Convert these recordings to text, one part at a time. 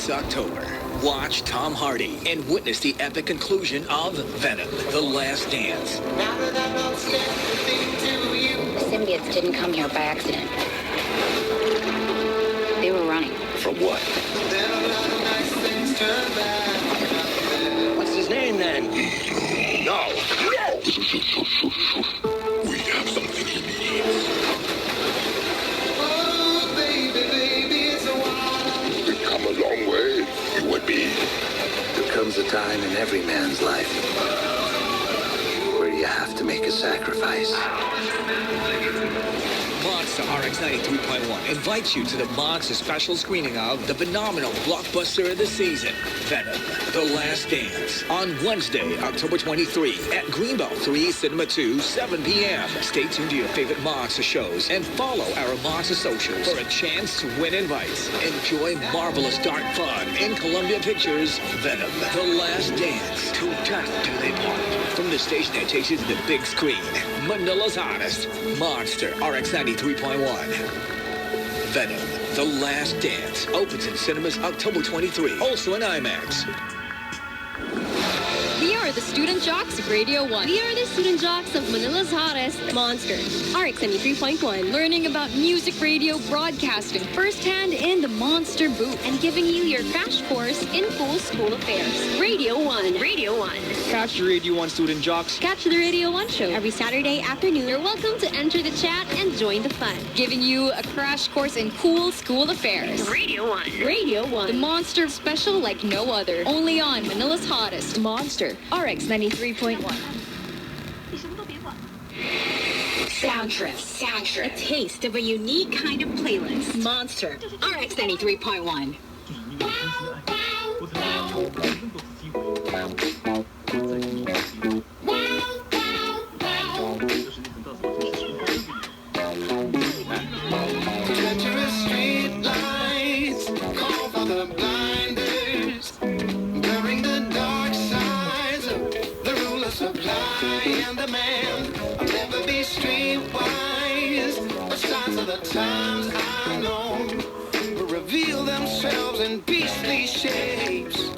this October. Watch Tom Hardy and witness the epic conclusion of Venom, The Last Dance. Symbiotes didn't come here by accident. They were running. From what? What's his name then? No. We have something he needs. Oh, baby, it's a while. We've come a long way, you and me. There comes a time in every man's life where you have to make a sacrifice. Monster RX 93.1 invites you to the Monster special screening of the phenomenal blockbuster of the season, Venom, The Last Dance, on Wednesday, October 23 at Greenbelt 3 Cinema 2, 7 p.m. Stay tuned to your favorite Monster shows and follow our Monster socials for a chance to win invites. Enjoy marvelous dark fun in Columbia Pictures' Venom, The Last Dance. To death do they part. From the station that takes you to the big screen, Manila's hottest, Monster RX 93.1. Venom, The Last Dance, opens in cinemas October 23, also in IMAX. We are the Student Jocks of Radio 1. We are the Student Jocks of Manila's hottest, Monster, RX 93.1. Learning about music radio broadcasting firsthand in the Monster booth and giving you your crash course in full school affairs. Radio 1. Radio 1. Catch the Radio 1 Student Jocks. Catch the Radio 1 show every Saturday afternoon. You're welcome to enter the chat and join the fun. Giving you a crash course in cool school affairs. Radio 1. Radio 1. The Monster special like no other. Only on Manila's hottest, Monster, RX 93.1. Soundtrip. A taste of a unique kind of playlist. Monster, RX 93.1. Treacherous street lights call for the blinders, blurring the dark sides of the rule of supply and demand. I'll never be streetwise, but signs of the times I know will reveal themselves in beastly shapes,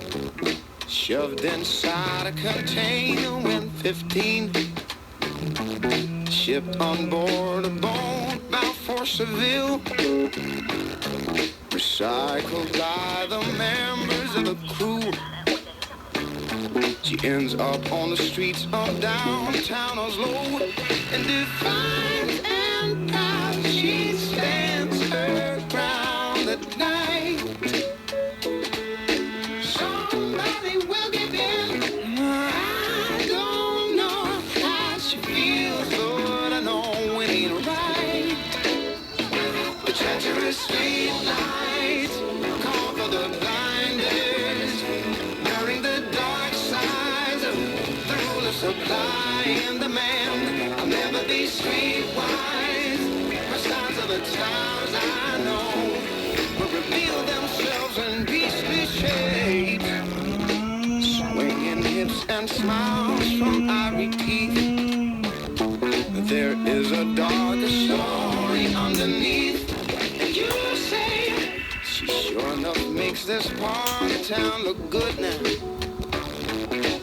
shoved inside a container when 15 shipped on board a boat bound for Seville, recycled by the members of the crew. She ends up on the streets of downtown Oslo, and defiant and proud she stands her ground at night. Somebody will give in. I don't know how she feels, but I know it ain't right. The treacherous street lights call for the blinders, blurring the dark sides of the rule of supply and demand. I'll never be streetwise, but signs of the times I know will reveal themselves in beastly shapes, swinging hips and smiles from ivory teeth. There is a darker story underneath, and you say she sure enough makes this part of town look good now.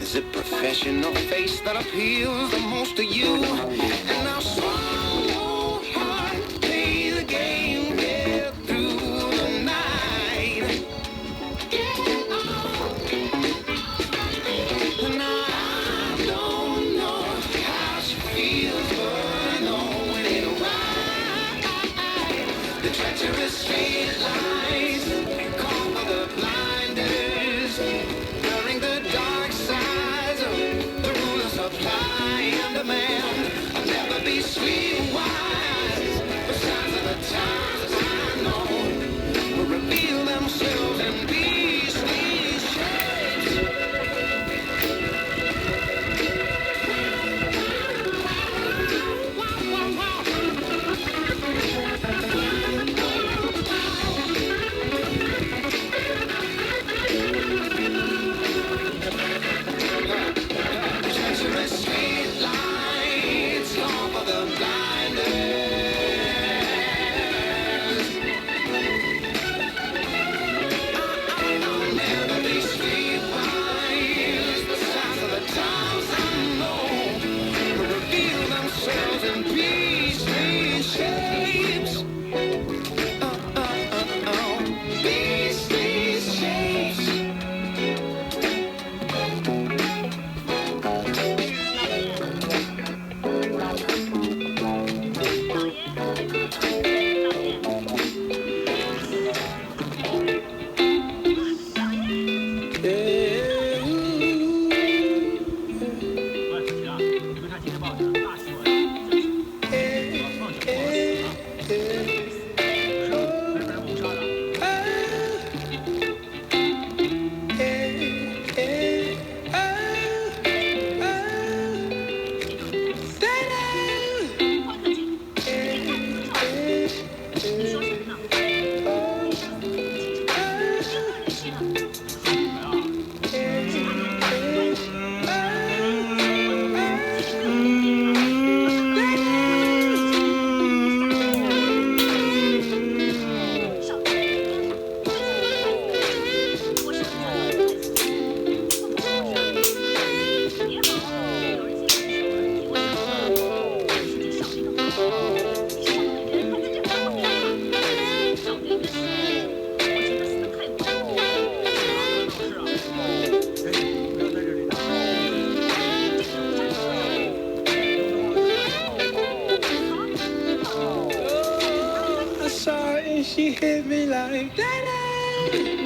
Is it professional face that appeals the most to you? And now swallow hard, play the game, get through the night. Get on. And I don't know how she feels, but I know it ain't right. The treacherous street lights call for the blinders, blurring the dark sides of the rule of supply and demand. I'll never be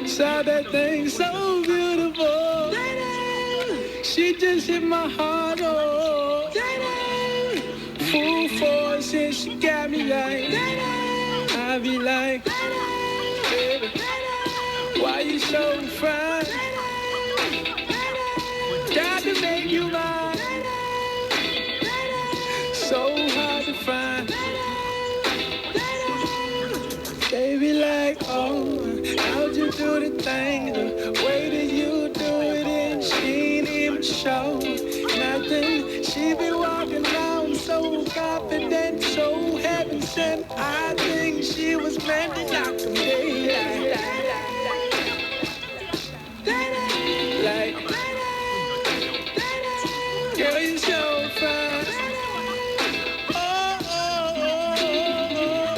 Saw that thing so beautiful. She just hit my heart, oh. Full force and she got me like, I be like, baby, why you so fine? Got to make you mine. So hard to find. Baby like, oh, how'd you do the thing? The way that you do it and she ain't even show nothing. She be walking around so confident, so heaven sent. I think she was meant to knock them daylight. Like, girl, you so fine. Oh, oh, oh, oh.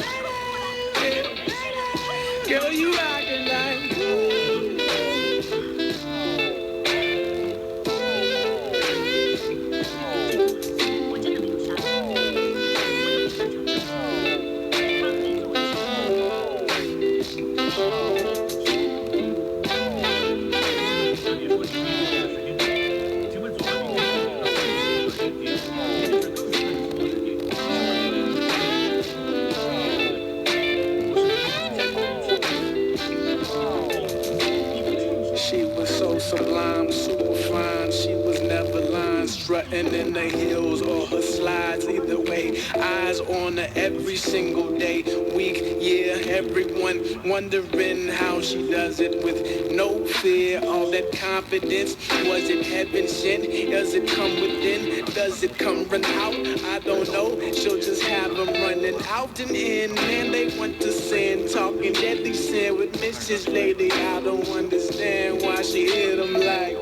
Girl, you rockin' like, she was so sublime, super fine. She was never lying, strutting in the heels or her slides. Either way, eyes on her every single day, week, year. Everyone wondering how she does it with no fear. All that confidence, was it heaven sent? Does it come within? Does it come run out? I don't know. She'll just have them running out and in. Man, they want to sin, talking deadly sin with Mrs. Lady. I don't understand why she hit them like.